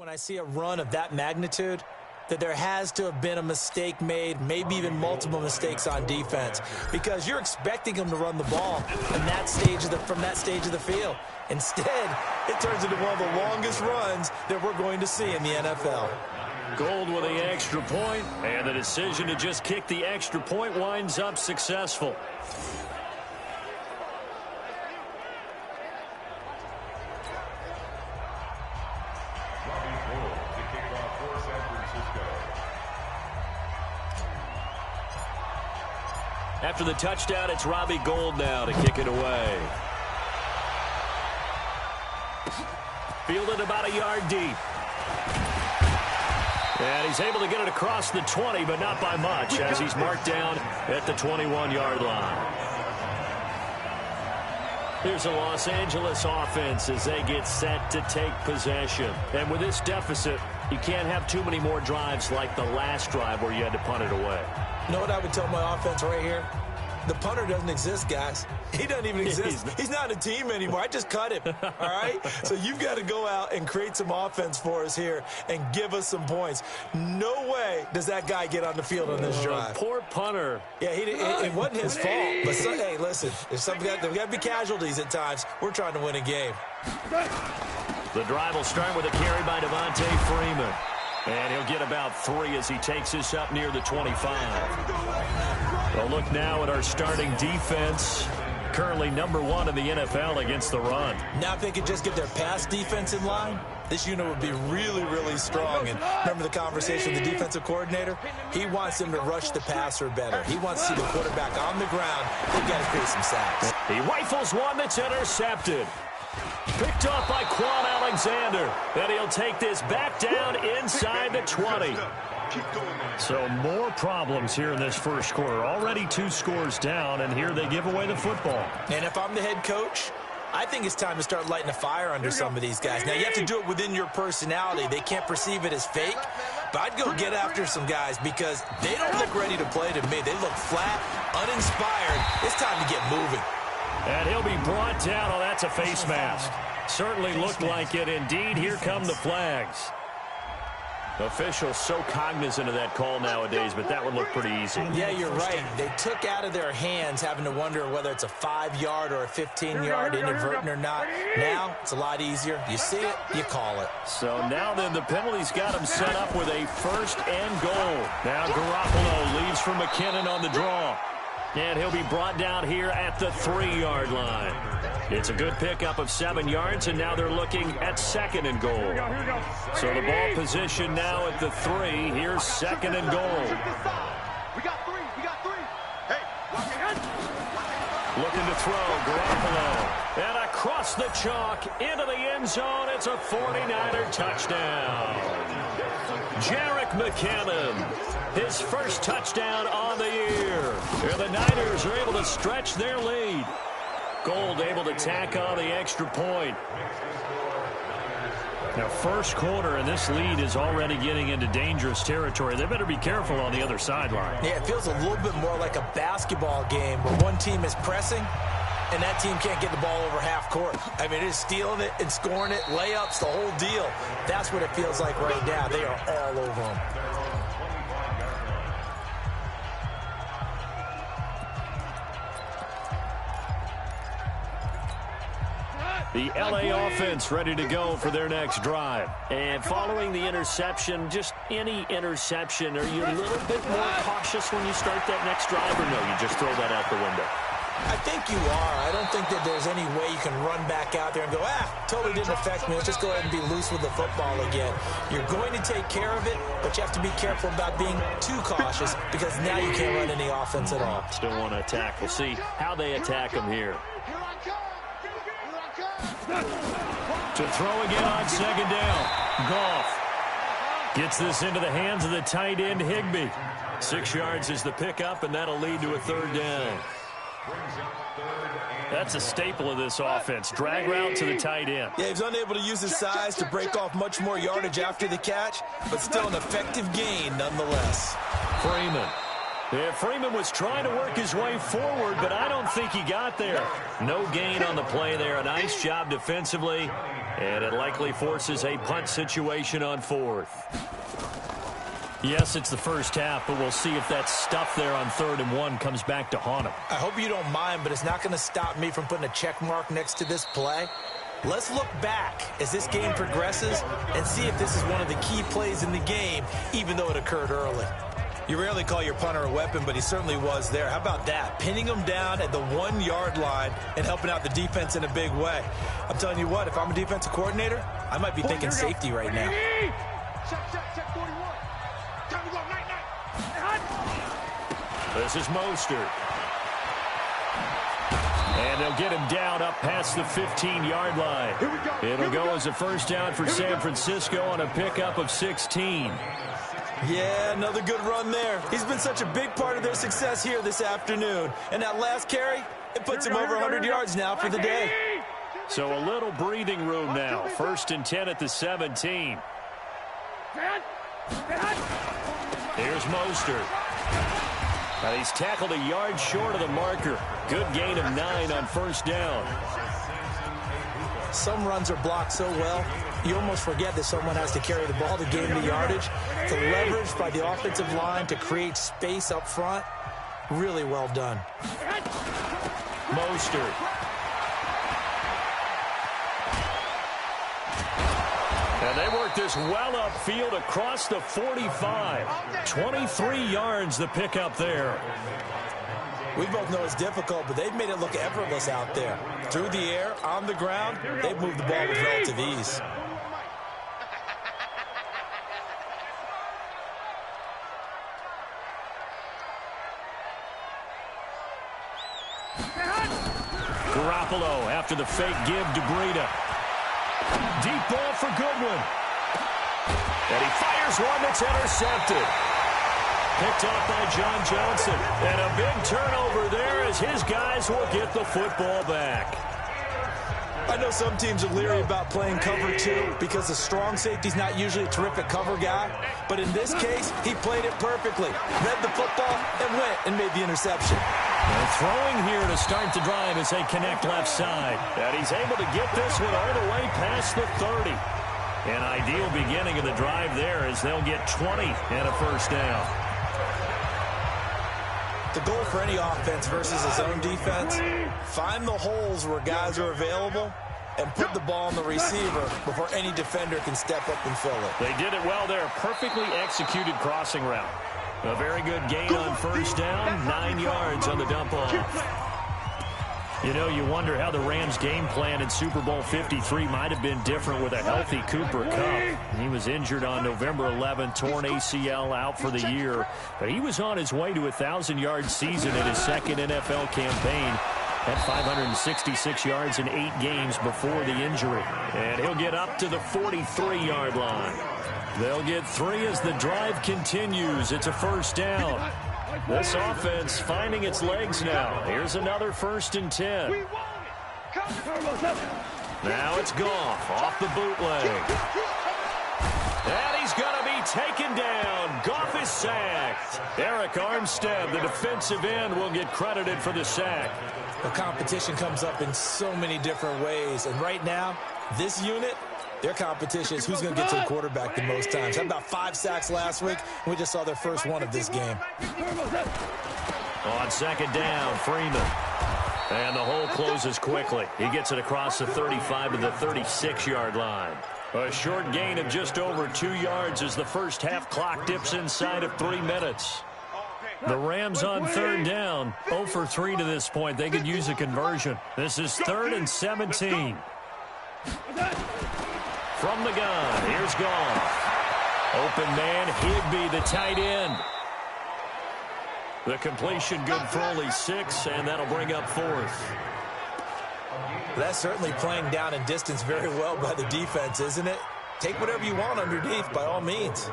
when I see a run of that magnitude that there has to have been a mistake made, maybe even multiple mistakes on defense, because you're expecting them to run the ball from that stage of the field. Instead, it turns into one of the longest runs that we're going to see in the NFL. Gould with the extra point, and the decision to just kick the extra point winds up successful. After the touchdown, it's Robbie Gould now to kick it away. Fielded about a yard deep. And he's able to get it across the 20, but not by much, as he's marked down at the 21-yard line. Here's a Los Angeles offense as they get set to take possession. And with this deficit, you can't have too many more drives like the last drive where you had to punt it away. You know what I would tell my offense right here? The punter doesn't exist, guys. He doesn't even exist. He's not a team anymore. I just cut him, all right? So you've got to go out and create some offense for us here and give us some points. No way does that guy get on the field on this drive. Poor punter. Yeah, it wasn't his fault. But, hey, listen, there's got to be casualties at times. We're trying to win a game. The drive will start with a carry by Devontae Freeman. And he'll get about 3 as he takes this up near the 25. Well, look now at our starting defense. Currently #1 in the NFL against the run. Now if they could just get their pass defense in line, this unit would be really, really strong. And remember the conversation with the defensive coordinator? He wants them to rush the passer better. He wants to see the quarterback on the ground. They've got to create some sacks. He rifles one that's intercepted. Picked off by Quan Alexander. And he'll take this back down inside the 20. So more problems here in this first quarter. Already 2 scores down, and here they give away the football. And if I'm the head coach, I think it's time to start lighting a fire under some of these guys. Now, you have to do it within your personality. They can't perceive it as fake. But I'd go get after some guys because they don't look ready to play to me. They look flat, uninspired. It's time to get moving. And he'll be brought down. Oh, that's a face mask. Certainly looked like it. Indeed, here come the flags. Officials so cognizant of that call nowadays, but that one looked pretty easy. Yeah, you're right. They took out of their hands having to wonder whether it's a 5-yard or a 15-yard inadvertent or not. Now, it's a lot easier. You see it, you call it. So now then, the penalty's got him set up with a 1st and goal. Now Garoppolo leads for McKinnon on the draw. And he'll be brought down here at the 3-yard line. It's a good pickup of 7 yards, and now they're looking at 2nd and goal. So the ball position now at the 3. Here's 2nd and goal. We got 3. Hey, watch your head. Looking to throw, Garoppolo. And across the chalk into the end zone. It's a 49er touchdown. Jerick McKinnon. His first touchdown on the year. And the Niners are able to stretch their lead. Gould able to tack on the extra point. Now, first quarter, and this lead is already getting into dangerous territory. They better be careful on the other sideline. Yeah, it feels a little bit more like a basketball game where one team is pressing and that team can't get the ball over half court. I mean, it is stealing it and scoring it, layups, the whole deal. That's what it feels like right now. They are all over them. The L.A. offense ready to go for their next drive. And following the interception, just any interception, are you a little bit more cautious when you start that next drive, or no, you just throw that out the window? I think you are. I don't think that there's any way you can run back out there and go, totally didn't affect me. Let's just go ahead and be loose with the football again. You're going to take care of it, but you have to be careful about being too cautious because now you can't run any offense at all. Still want to attack. We'll see how they attack them here. To throw again on 2nd down. Goff gets this into the hands of the tight end, Higbee. 6 yards is the pickup, and that'll lead to a 3rd down. That's a staple of this offense. Drag route to the tight end. Yeah, he's unable to use his size to break off much more yardage after the catch, but still an effective gain nonetheless. Freeman. Yeah, Freeman was trying to work his way forward, but I don't think he got there. No gain on the play there. A nice job defensively. And it likely forces a punt situation on 4th. Yes, it's the first half, but we'll see if that stuff there on 3rd and 1 comes back to haunt him. I hope you don't mind, but it's not going to stop me from putting a check mark next to this play. Let's look back as this game progresses and see if this is one of the key plays in the game, even though it occurred early. You rarely call your punter a weapon, but he certainly was there. How about that? Pinning him down at the 1-yard line and helping out the defense in a big way. I'm telling you what, if I'm a defensive coordinator, I might be thinking safety right now. Check 41. Time to go, night. This is Mostert. And they'll get him down up past the 15-yard line. It'll go as a first down for San Francisco on a pickup of 16. Yeah, another good run there. He's been such a big part of their success here this afternoon. And that last carry, it puts him over 100 yards now for the day. So a little breathing room now. 1st and 10 at the 17. Here's Mostert. He's tackled a yard short of the marker. Good gain of 9 on 1st down. Some runs are blocked so well, you almost forget that someone has to carry the ball to gain the yardage. To leverage by the offensive line to create space up front, really well done. Mostert. And they work this well upfield across the 45. 23 yards the pickup there. We both know it's difficult, but they've made it look effortless out there. Through the air, on the ground, they've moved the ball with relative ease. Garoppolo after the fake give to Breida. Deep ball for Goodwin. And he fires one that's intercepted. Picked off by John Johnson. And a big turnover there as his guys will get the football back. I know some teams are leery about playing cover 2 because the strong safety's not usually a terrific cover guy. But in this case, he played it perfectly. Read the football and went and made the interception. And throwing here to start the drive as they connect left side. And he's able to get this one all the way past the 30. An ideal beginning of the drive there as they'll get 20 and a first down. The goal for any offense versus his own defense, find the holes where guys are available and put the ball on the receiver before any defender can step up and fill it. They did it well there. Perfectly executed crossing route. A very good gain on first down. 9 yards on the dump off. You know, you wonder how the Rams' game plan in Super Bowl 53 might have been different with a healthy Cooper Kupp. He was injured on November 11th, torn ACL, out for the year. But he was on his way to a 1,000-yard season in his second NFL campaign. Had 566 yards in 8 games before the injury. And he'll get up to the 43-yard line. They'll get 3 as the drive continues. It's a first down. This offense finding its legs now. Here's another 1st and 10. Now it's Goff off the bootleg. And he's going to be taken down. Goff is sacked. Eric Armstead, the defensive end, will get credited for the sack. The competition comes up in so many different ways. And right now, this unit, their competition is who's going to get to the quarterback the most times. Had about 5 sacks last week, and we just saw their first one of this game. On second down, Freeman. And the hole closes quickly. He gets it across the 35 to the 36-yard line. A short gain of just over 2 yards as the first half clock dips inside of 3 minutes. The Rams on third down, 0 for 3 to this point. They could use a conversion. This is 3rd and 17. From the gun, here's Goff. Open man, Higbee, the tight end. The completion good for only 6, and that'll bring up 4th. That's certainly playing down and distance very well by the defense, isn't it? Take whatever you want underneath, by all means.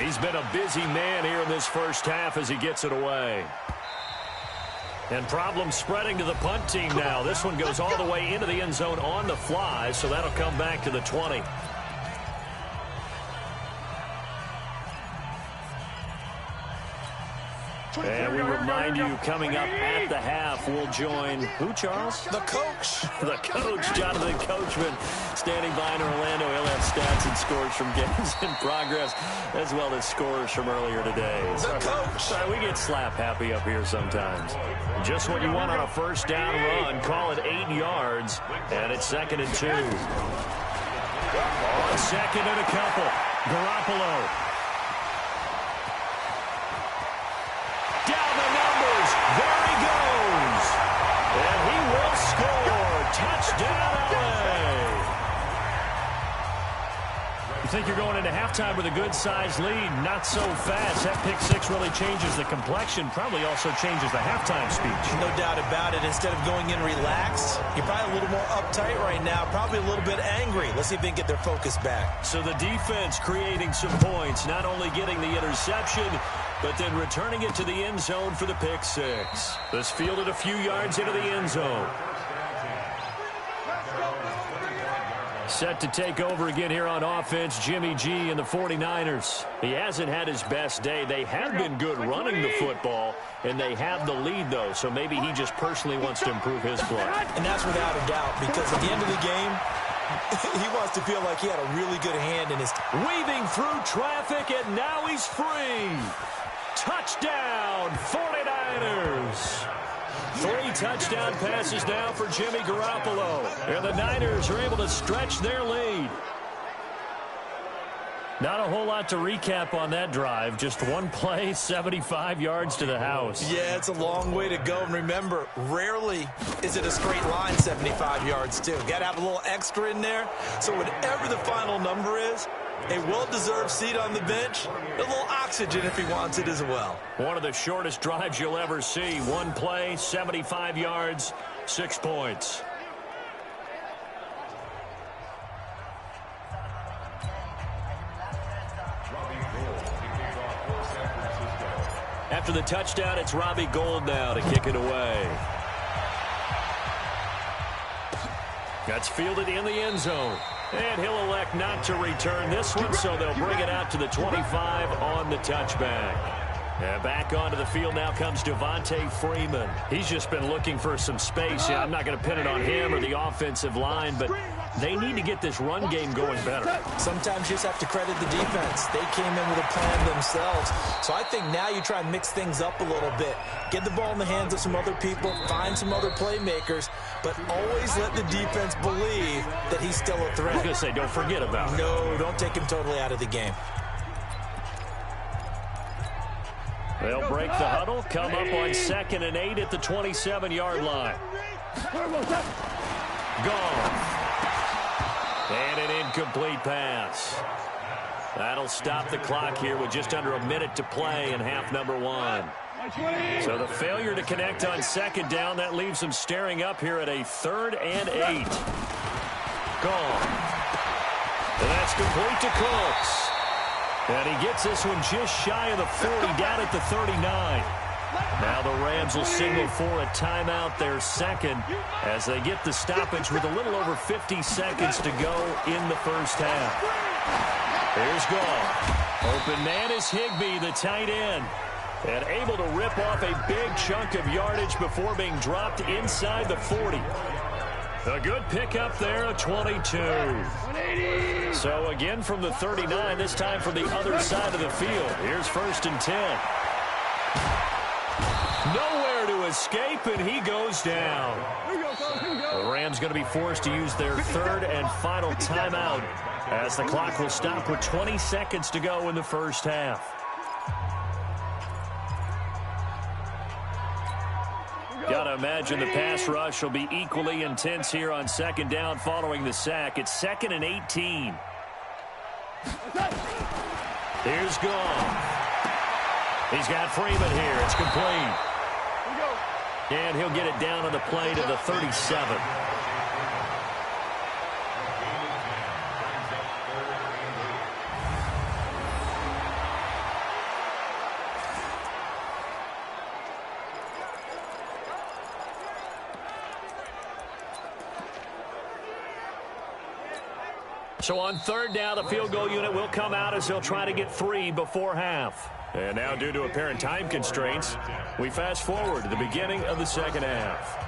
He's been a busy man here in this first half as he gets it away. And problems spreading to the punt team now. This one goes all the way into the end zone on the fly, so that'll come back to the 20. And we remind you, coming up at the half, we'll join who, Charles? The coach. The coach, Jonathan Coachman, standing by in Orlando. He'll have stats and scores from games in progress, as well as scores from earlier today. The coach. Sorry, we get slap happy up here sometimes. Just what you want on a first down run. Call it 8 yards, and it's 2nd and 2. On 2nd and a couple, Garoppolo. Down the numbers. There he goes. And he will score. Touchdown, LA. You think you're going into halftime with a good-sized lead. Not so fast. That pick six really changes the complexion. Probably also changes the halftime speech. No doubt about it. Instead of going in relaxed, you're probably a little more uptight right now. Probably a little bit angry. Let's see if they can get their focus back. So the defense creating some points. Not only getting the interception, but then returning it to the end zone for the pick six. This fielded a few yards into the end zone. Set to take over again here on offense, Jimmy G and the 49ers. He hasn't had his best day. They have been good running the football, and they have the lead, though, so maybe he just personally wants to improve his play. And that's without a doubt, because at the end of the game, he wants to feel like he had a really good hand in his... Weaving through traffic, and now he's free. Touchdown, 49ers. 3 touchdown passes now for Jimmy Garoppolo. And the Niners are able to stretch their lead. Not a whole lot to recap on that drive. Just one play, 75 yards to the house. Yeah, it's a long way to go. And remember, rarely is it a straight line 75 yards, too. Got to have a little extra in there. So whatever the final number is, a well-deserved seat on the bench, a little oxygen if he wants it as well. One of the shortest drives you'll ever see. One play, 75 yards, 6 points. After the touchdown, it's Robbie Gould now to kick it away. That's fielded in the end zone. And he'll elect not to return this one, so they'll bring it out to the 25 on the touchback. And back onto the field now comes Devontae Freeman. He's just been looking for some space. Yeah, I'm not going to pin it on him or the offensive line, but they need to get this run game going better. Sometimes you just have to credit the defense. They came in with a plan themselves. So I think now you try and mix things up a little bit. Get the ball in the hands of some other people, find some other playmakers, but always let the defense believe that he's still a threat. I was going to say, don't forget about him. No, don't take him totally out of the game. They'll break the huddle, come up on 2nd and 8 at the 27-yard line. Gone. And an incomplete pass. That'll stop the clock here with just under a minute to play in half number 1. So the failure to connect on 2nd down, that leaves them staring up here at a 3rd and 8. Gone. And that's complete to Cooks. And he gets this one just shy of the 40, down at the 39. Now the Rams will signal for a timeout, their second, as they get the stoppage with a little over 50 seconds to go in the first half. Here's Goff. Open man is Higbee, the tight end. And able to rip off a big chunk of yardage before being dropped inside the 40. A good pickup there, a 22. So again from the 39, this time from the other side of the field. Here's 1st and 10. Nowhere to escape, and he goes down. The Rams going to be forced to use their 3rd and final timeout as the clock will stop with 20 seconds to go in the first half. Got to imagine the pass rush will be equally intense here on 2nd down following the sack. It's 2nd and 18. Here's Goff. He's got Freeman here. It's complete. And he'll get it down on the play to the 37. So on 3rd down, the field goal unit will come out as they'll try to get 3 before half. And now, due to apparent time constraints, we fast forward to the beginning of the second half.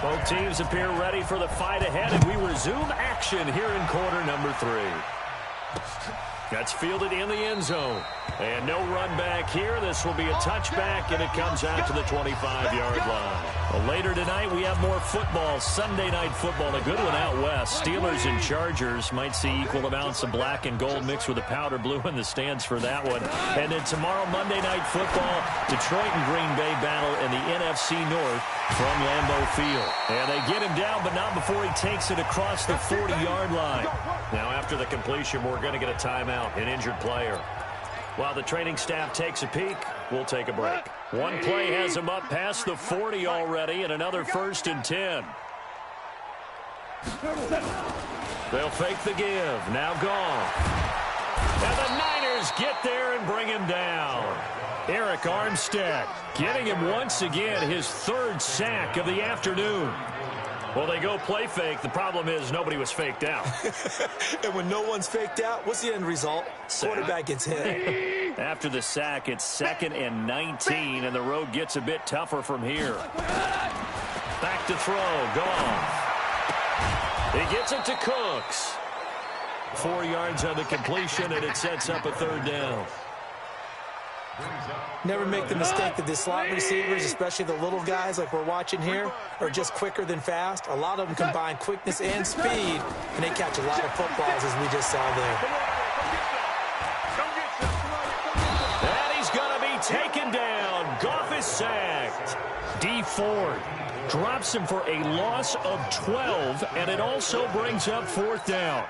Both teams appear ready for the fight ahead, and we resume action here in quarter number 3. That's fielded in the end zone. And no run back here. This will be a touchback, and it comes out to the 25-yard line. Well, later tonight, we have more football, Sunday night football, a good one out west. Steelers and Chargers might see equal amounts of black and gold mixed with the powder blue in the stands for that one. And then tomorrow, Monday night football, Detroit and Green Bay battle in the NFC North from Lambeau Field. And they get him down, but not before he takes it across the 40-yard line. Now, after the completion, we're going to get a timeout, an injured player. While the training staff takes a peek, we'll take a break. One play has him up past the 40 already, and another 1st and 10. They'll fake the give. Now gone. And the Niners get there and bring him down. Arik Armstead getting him once again his 3rd sack of the afternoon. Well, they go play fake. The problem is nobody was faked out. And when no one's faked out, what's the end result? Quarterback gets hit. After the sack, it's 2nd and 19, and the road gets a bit tougher from here. Back to throw. Gone. He gets it to Cooks. 4 yards on the completion, and it sets up a 3rd down. Never make the mistake that the slot receivers, especially the little guys like we're watching here, are just quicker than fast. A lot of them combine quickness and speed, and they catch a lot of footballs, as we just saw there. And he's going to be taken down. Goff is sacked. Dee Ford drops him for a loss of 12, and it also brings up 4th down.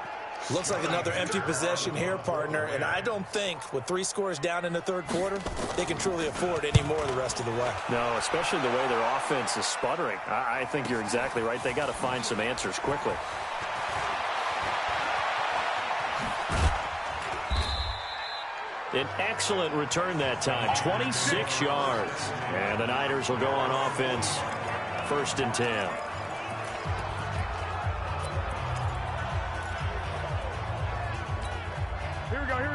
Looks like another empty possession here, partner, and I don't think with 3 scores down in the 3rd quarter, they can truly afford any more the rest of the way. No, especially the way their offense is sputtering. I think you're exactly right. They got to find some answers quickly. An excellent return that time, 26 yards. And the Niners will go on offense, 1st and 10.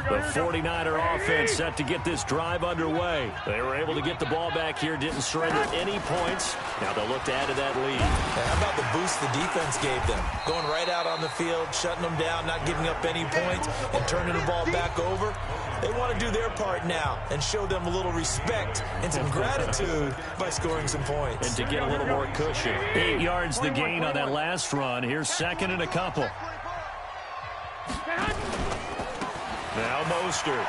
The 49er offense set to get this drive underway. They were able to get the ball back here, didn't surrender any points. Now they'll look to add to that lead. How about the boost the defense gave them? Going right out on the field, shutting them down, not giving up any points, and turning the ball back over. They want to do their part now and show them a little respect and some gratitude by scoring some points. And to get a little more cushion. 8 yards the gain on that last run. Here's 2nd and a couple. Now Mostert.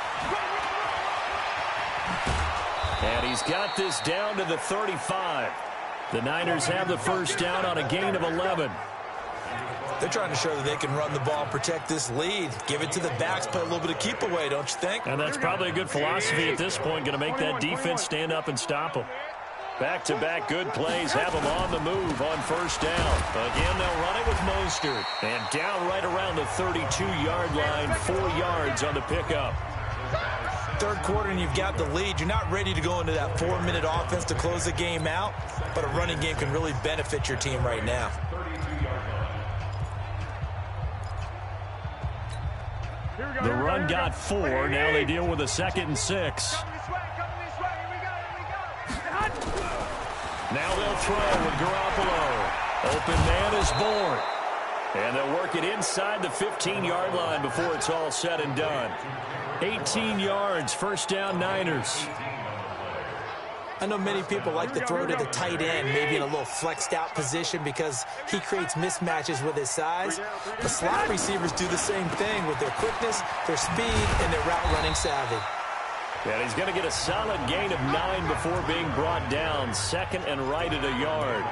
And he's got this down to the 35. The Niners have the 1st down on a gain of 11. They're trying to show that they can run the ball, protect this lead, give it to the backs, play a little bit of keep away, don't you think? And that's probably a good philosophy at this point, going to make that defense stand up and stop them. Back-to-back good plays have them on the move on 1st down. Again, they'll run it with Mostert. And down right around the 32-yard line, 4 yards on the pickup. 3rd quarter and you've got the lead. You're not ready to go into that 4-minute offense to close the game out, but a running game can really benefit your team right now. The run got 4. Now they deal with a 2nd and 6. Now they'll throw with Garoppolo. Open man is born. And they'll work it inside the 15-yard line before it's all said and done. 18 yards, 1st down Niners. I know many people like to throw to the tight end, maybe in a little flexed out position because he creates mismatches with his size. The slot receivers do the same thing with their quickness, their speed, and their route running savvy. And he's going to get a solid gain of 9 before being brought down. 2nd and right at a yard.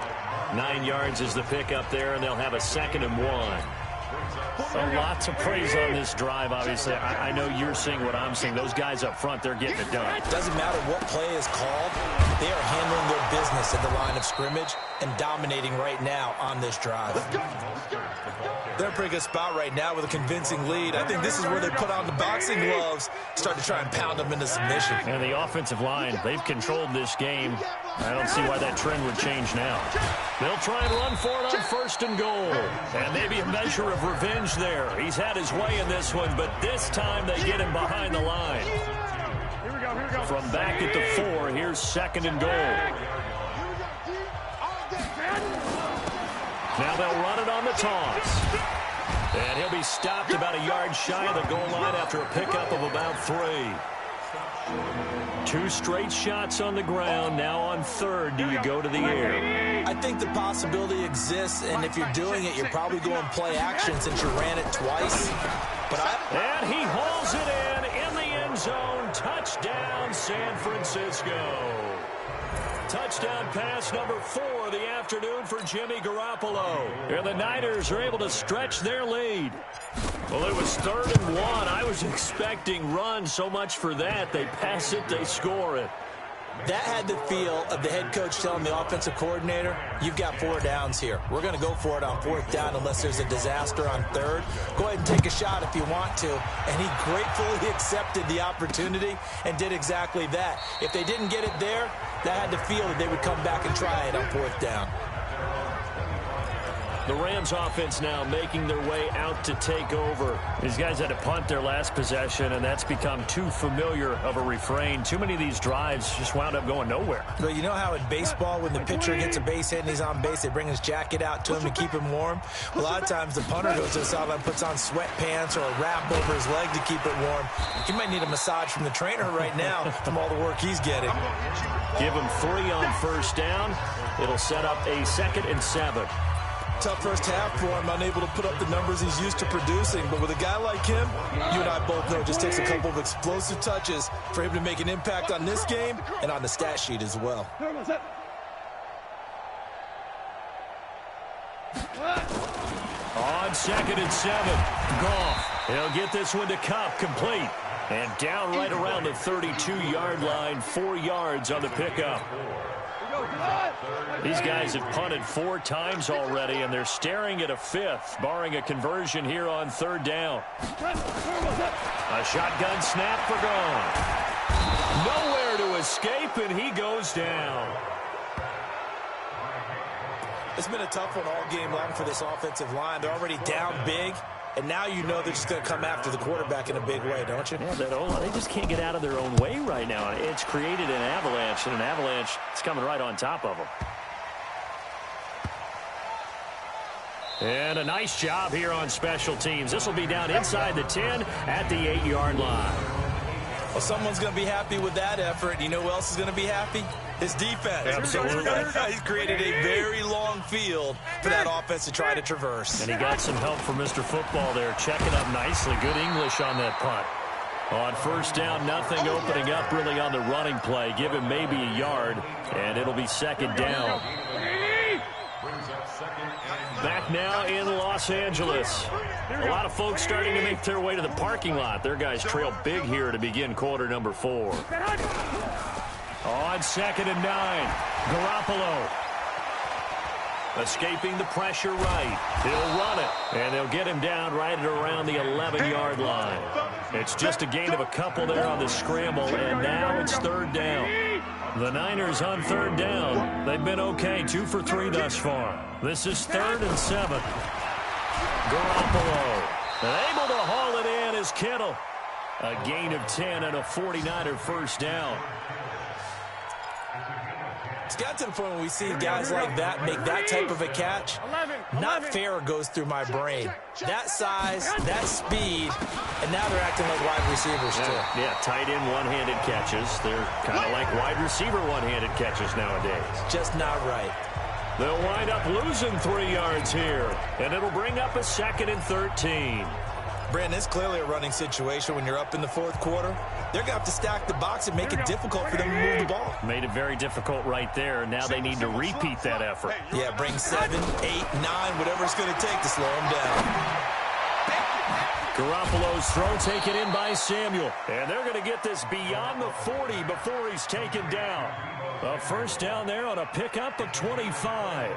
9 yards is the pickup there, and they'll have a 2nd and 1. So lots of praise on this drive, obviously. I know you're seeing what I'm seeing. Those guys up front, they're getting it done. Doesn't matter what play is called. They are handling their business at the line of scrimmage and dominating right now on this drive. Let's go. They're in a pretty good spot right now with a convincing lead. I think this is where they put on the boxing gloves, start to try and pound them into submission. And the offensive line, they've controlled this game. I don't see why that trend would change now. They'll try and run for it on 1st and goal. And maybe a measure of revenge there. He's had his way in this one, but this time they get him behind the line. From back at the 4, here's 2nd and goal. Now they'll run it on the toss. And he'll be stopped about a yard shy of the goal line after a pickup of about 3. 2 straight shots on the ground. Now on 3rd, do you go to the air? I think the possibility exists, and if you're doing it, you're probably going play action since you ran it twice. And he hauls it in the end zone. Touchdown, San Francisco. Touchdown pass number 4 of the afternoon for Jimmy Garoppolo. And the Niners are able to stretch their lead. Well, it was 3rd and 1. I was expecting run, so much for that. They pass it, they score it. That had the feel of the head coach telling the offensive coordinator, you've got 4 downs here. We're going to go for it on 4th down unless there's a disaster on 3rd. Go ahead and take a shot if you want to. And he gratefully accepted the opportunity and did exactly that. If they didn't get it there, that had the feel that they would come back and try it on 4th down. The Rams offense now making their way out to take over. These guys had to punt their last possession, and that's become too familiar of a refrain. Too many of these drives just wound up going nowhere. But you know how in baseball, when the pitcher gets a base hit and he's on base, they bring his jacket out to him to keep him warm? Well, a lot of times the punter goes to the sideline, puts on sweatpants or a wrap over his leg to keep it warm. He might need a massage from the trainer right now from all the work he's getting. Give him 3 on 1st down. It'll set up a 2nd and 7. Tough first half for him, unable to put up the numbers he's used to producing. But with a guy like him, you and I both know it just takes a couple of explosive touches for him to make an impact on this game and on the stat sheet as well. On 2nd and 7, Goff. He'll get this one to Kupp, complete. And down right around the 32-yard line, 4 yards on the pickup. These guys have punted 4 times already, and they're staring at a 5th, barring a conversion here on 3rd down. A shotgun snap for Goff. Nowhere to escape, and he goes down. It's been a tough one all game long for this offensive line. They're already down big, and now you know they're just going to come after the quarterback in a big way, don't you? Yeah, they just can't get out of their own way right now. It's created an avalanche, and an avalanche is coming right on top of them. And a nice job here on special teams. This will be down inside the 10 at the 8-yard line. Well, someone's going to be happy with that effort. You know who else is going to be happy? His defense. Absolutely. He's created a very long field for that offense to try to traverse. And he got some help from Mr. Football there, checking up nicely. Good English on that punt. On 1st down, nothing opening up really on the running play. Give him maybe a yard, and it'll be 2nd down. Back now in Los Angeles. A lot of folks starting to make their way to the parking lot. Their guys trail big here to begin quarter number 4. On 2nd and 9, Garoppolo. Escaping the pressure right. He'll run it, and they'll get him down right at around the 11-yard line. It's just a gain of a couple there on the scramble, and now it's 3rd down. The Niners on 3rd down. They've been okay, 2 for 3 thus far. This is 3rd and 7. Garoppolo, able to haul it in as Kittle. A gain of 10 and a 49er 1st down. It's got to the point when we see guys like that make that type of a catch. Not fair goes through my brain. That size, that speed, and now they're acting like wide receivers too. Yeah, tight end one-handed catches. They're kind of like wide receiver one-handed catches nowadays. Just not right. They'll wind up losing 3 yards here, and it'll bring up a 2nd and 13. Brandon, it's clearly a running situation when you're up in the 4th quarter. They're going to have to stack the box and make it difficult for them to move the ball. Made it very difficult right there. Now they need to repeat that effort. Yeah, bring 7, 8, 9, whatever it's going to take to slow them down. Garoppolo's throw taken in by Samuel. And they're going to get this beyond the 40 before he's taken down. A 1st down there on a pickup of 25.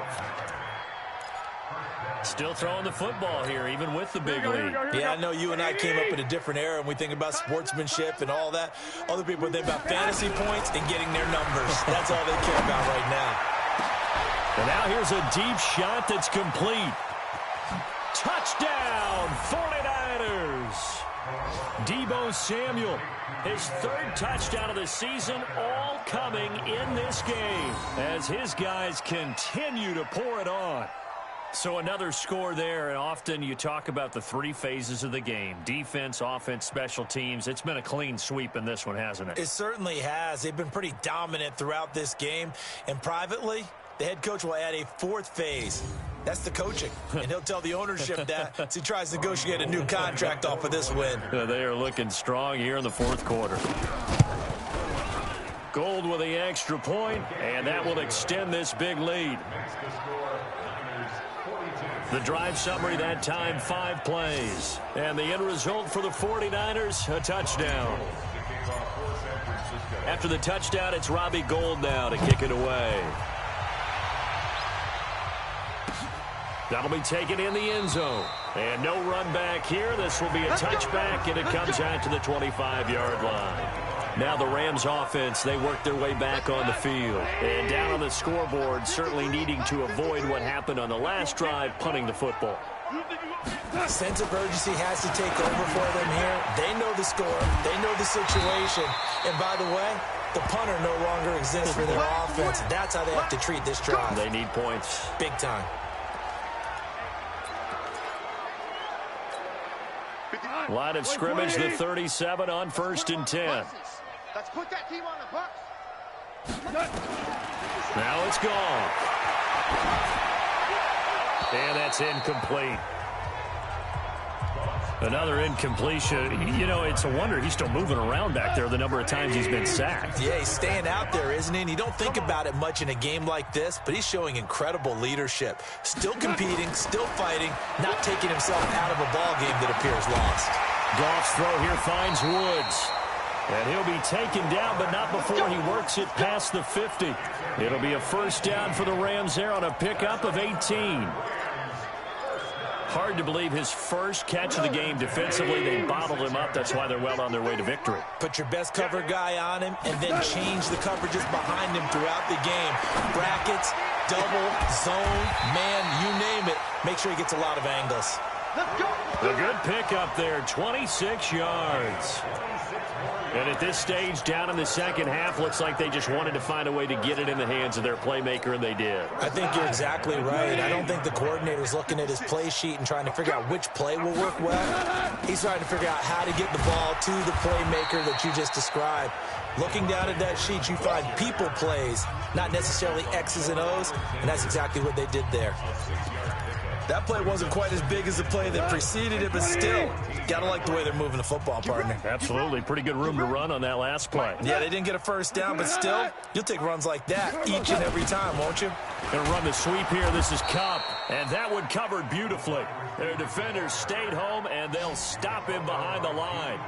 Still throwing the football here, even with the big lead. Yeah, I know you and I came up in a different era, and we think about sportsmanship and all that. Other people think about fantasy points and getting their numbers. That's all they care about right now. And now here's a deep shot that's complete. Touchdown, 49ers. Deebo Samuel, his third touchdown of the season, all coming in this game as his guys continue to pour it on. So another score there, and often you talk about the three phases of the game: defense, offense, special teams. It's been a clean sweep in this one, hasn't it? It certainly has. They've been pretty dominant throughout this game. And privately, the head coach will add a fourth phase. That's the coaching. And he'll tell the ownership that as he tries to negotiate a new contract off of this win. They are looking strong here in the fourth quarter. Gold with the extra point, and that will extend this big lead. The drive summary that time, 5 plays. And the end result for the 49ers, a touchdown. After the touchdown, it's Robbie Gould now to kick it away. That'll be taken in the end zone. And no run back here. This will be a touchback, and it comes out to the 25-yard line. Now the Rams offense, they work their way back on the field. And down on the scoreboard, certainly needing to avoid what happened on the last drive, punting the football. Sense of urgency has to take over for them here. They know the score. They know the situation. And by the way, the punter no longer exists for their offense. That's how they have to treat this drive. They need points. Big time. Line of scrimmage, the 37 on 1st and 10. Let's put that team on the bus. Now it's gone. And that's incomplete. Another incompletion. You know, it's a wonder he's still moving around back there the number of times he's been sacked. Yeah, he's staying out there, isn't he? And you don't think about it much in a game like this, but he's showing incredible leadership. Still competing, still fighting, not taking himself out of a ball game that appears lost. Goff's throw here finds Woods. And he'll be taken down, but not before he works it past the 50. It'll be a first down for the Rams there on a pickup of 18. Hard to believe his first catch of the game defensively. They bottled him up. That's why they're well on their way to victory. Put your best cover guy on him and then change the coverages behind him throughout the game. Brackets, double, zone, man, you name it. Make sure he gets a lot of angles. Let's go. A good pickup there, 26 yards. And at this stage, down in the second half, looks like they just wanted to find a way to get it in the hands of their playmaker, and they did. I think you're exactly right. I don't think the coordinator's looking at his play sheet and trying to figure out which play will work well. He's trying to figure out how to get the ball to the playmaker that you just described. Looking down at that sheet, you find people plays, not necessarily X's and O's, and that's exactly what they did there. That play wasn't quite as big as the play that preceded it, but still, gotta like the way they're moving the football, partner. Absolutely. Pretty good room to run on that last play. Yeah, they didn't get a first down, but still, you'll take runs like that each and every time, won't you? Gonna run the sweep here. This is Kupp, and that one covered beautifully. Their defenders stayed home, and they'll stop him behind the line.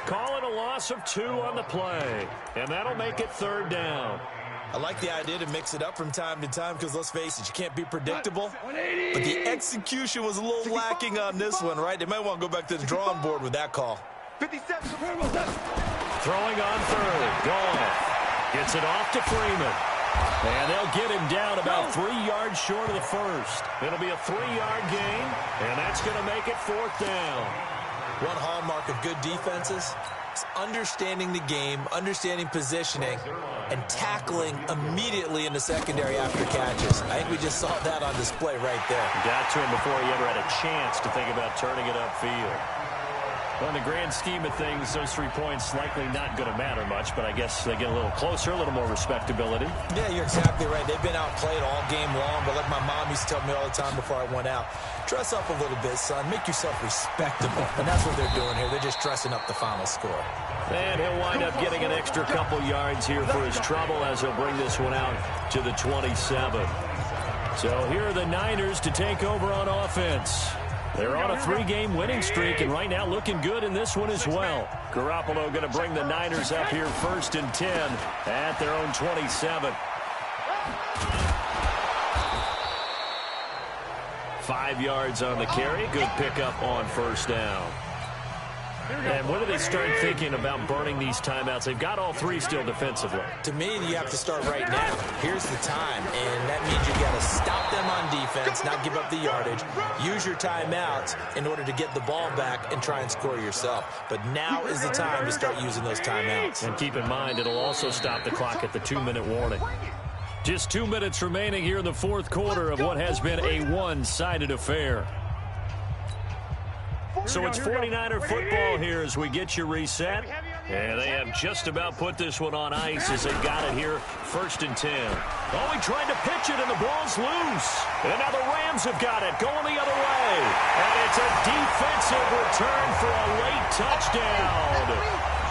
Call it a loss of 2 on the play, and that'll make it 3rd down. I like the idea to mix it up from time to time because, let's face it, you can't be predictable. But the execution was a little lacking on this one, right? They might want to go back to the drawing board with that call. 57. Throwing on 3rd. Goff gets it off to Freeman. And they'll get him down about 3 yards short of the first. It'll be a 3-yard gain, and that's going to make it 4th down. One hallmark of good defenses is understanding the game, understanding positioning, and tackling immediately in the secondary after catches. I think we just saw that on display right there. Got to him before he ever had a chance to think about turning it upfield. Well, in the grand scheme of things, those 3 points likely not going to matter much, but I guess they get a little closer, a little more respectability. Yeah, you're exactly right. They've been outplayed all game long, but like my mom used to tell me all the time before I went out, dress up a little bit, son. Make yourself respectable. And that's what they're doing here. They're just dressing up the final score. And he'll wind up getting an extra couple yards here for his trouble as he'll bring this one out to the 27. So here are the Niners to take over on offense. They're on a 3-game winning streak, and right now looking good in this one as well. Garoppolo going to bring the Niners up here 1st and 10 at their own 27. 5 yards on the carry. Good pickup on first down. And when do they start thinking about burning these timeouts? They've got all 3 still defensively. To me, you have to start right now. Here's the time, and that means you got to stop them on defense, not give up the yardage. Use your timeouts in order to get the ball back and try and score yourself. But now is the time to start using those timeouts. And keep in mind, it'll also stop the clock at the 2-minute warning. Just 2 minutes remaining here in the fourth quarter of what has been a one-sided affair. So it's 49er football here as we get you reset. And they have just about put this one on ice as they got it here, 1st and 10. Oh, he tried to pitch it, and the ball's loose. And now the Rams have got it, going the other way. And it's a defensive return for a late touchdown.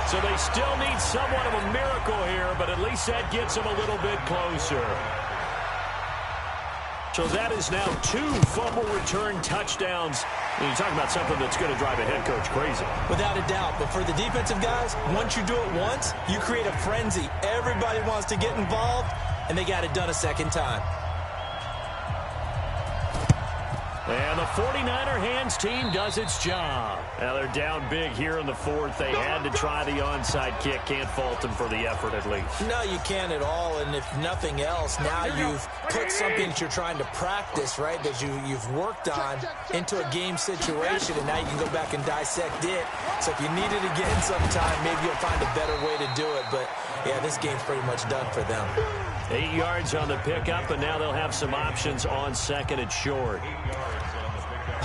So they still need somewhat of a miracle here, but at least that gets them a little bit closer. So that is now 2 fumble return touchdowns. And you're talking about something that's going to drive a head coach crazy. Without a doubt. But for the defensive guys, once you do it once, you create a frenzy. Everybody wants to get involved, and they got it done a second time. And the 49er hands team does its job. Now they're down big here in the fourth. They had to try the onside kick. Can't fault them for the effort at least. No, you can't at all. And if nothing else, now you've put something that you're trying to practice, right, that you've worked on into a game situation, and now you can go back and dissect it. So if you need it again sometime, maybe you'll find a better way to do it. But, yeah, this game's pretty much done for them. 8 yards on the pickup, and now they'll have some options on 2nd and short.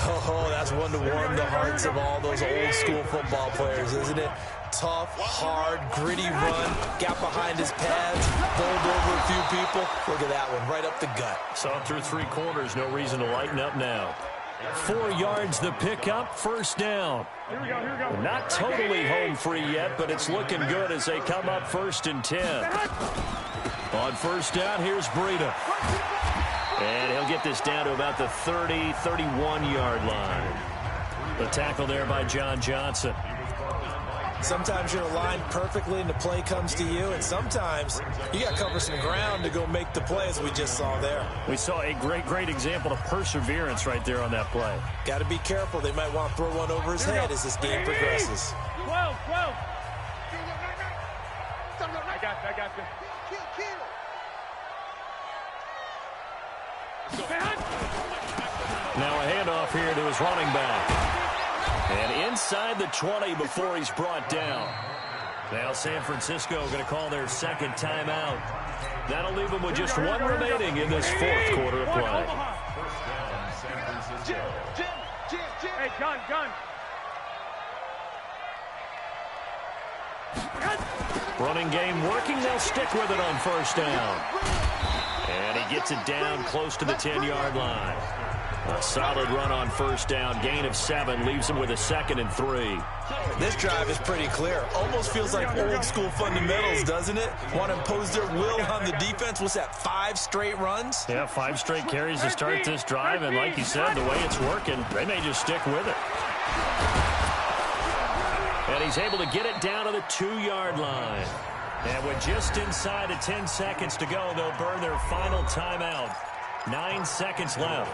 Oh, that's one to warm the hearts of all those old-school football players, isn't it? Tough, hard, gritty run, got behind his pads, bowled over a few people. Look at that one, right up the gut. Saw it through 3 quarters, no reason to lighten up now. 4 yards the pickup, 1st down. Here we go. Not totally home free yet, but it's looking good as they come up 1st and 10. On 1st down, here's Breida. And he'll get this down to about the 30, 31-yard line. The tackle there by John Johnson. Sometimes you're aligned perfectly and the play comes to you, and sometimes you got to cover some ground to go make the play, as we just saw there. We saw a great example of perseverance right there on that play. Got to be careful. They might want to throw one over his head as this game progresses. 12. I got you. Now a handoff here to his running back. And inside the 20 before he's brought down. Now San Francisco going to call their 2nd timeout. That'll leave them with just 1 remaining in this 4th quarter of play. Hey, gun. Running game working. They'll stick with it on 1st down. And he gets it down close to the 10-yard line. A solid run on 1st down. Gain of 7 leaves him with a 2nd and 3. This drive is pretty clear. Almost feels like old-school fundamentals, doesn't it? Want to impose their will on the defense. What's that, 5 straight runs? Yeah, 5 straight carries to start this drive. And like you said, the way it's working, they may just stick with it. And he's able to get it down to the 2-yard line. And with just inside of 10 seconds to go, they'll burn their final timeout. 9 seconds left.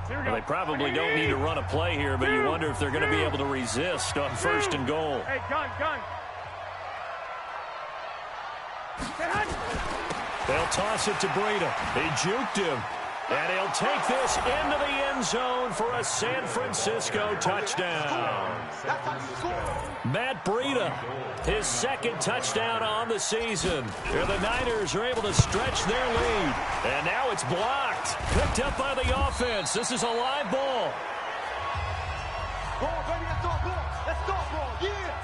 Well, they probably don't need to run a play here, but you wonder if they're going to be able to resist on 1st and goal. Hey, gun. They'll toss it to Breida. He juked him. And he'll take this into the end zone for a San Francisco touchdown. Matt Breida, his 2nd touchdown on the season. And the Niners are able to stretch their lead. And now it's blocked. Picked up by the offense. This is a live ball. Ball, baby, let's go, ball. Yeah.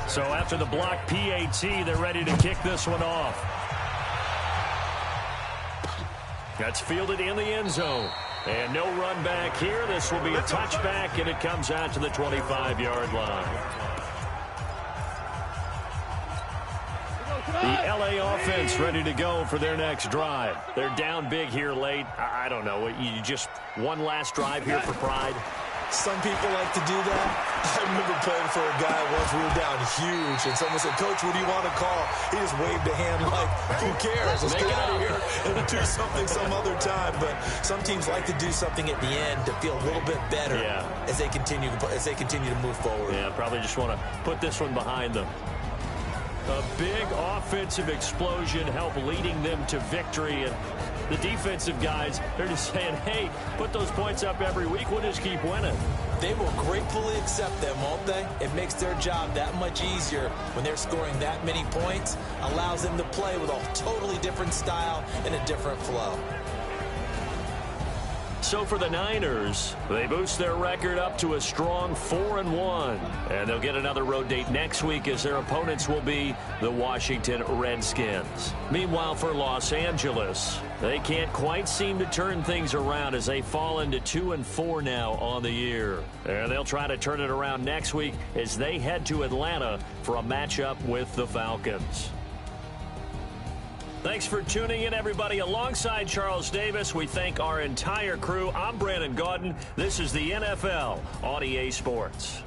So after the block PAT, they're ready to kick this one off. That's fielded in the end zone. And no run back here. This will be a touchback, and it comes out to the 25-yard line. The LA offense ready to go for their next drive. They're down big here late. I don't know. You just one last drive here for pride? Some people like to do that. I remember playing for a guy once. We were down huge, and someone said, "Coach, what do you want to call?" He just waved a hand like, "Who cares? Let's get out of here and do something some other time." But some teams like to do something at the end to feel a little bit better as they continue to move forward. Yeah, probably just want to put this one behind them. A big offensive explosion helped leading them to victory, and the defensive guys, they're just saying, hey, put those points up every week, we'll just keep winning. They will gratefully accept them, won't they? It makes their job that much easier when they're scoring that many points, allows them to play with a totally different style and a different flow. So for the Niners, they boost their record up to a strong 4-1. And they'll get another road date next week as their opponents will be the Washington Redskins. Meanwhile, for Los Angeles, they can't quite seem to turn things around as they fall into 2-4 now on the year. And they'll try to turn it around next week as they head to Atlanta for a matchup with the Falcons. Thanks for tuning in, everybody. Alongside Charles Davis, we thank our entire crew. I'm Brandon Gaudin. This is the NFL on EA Sports.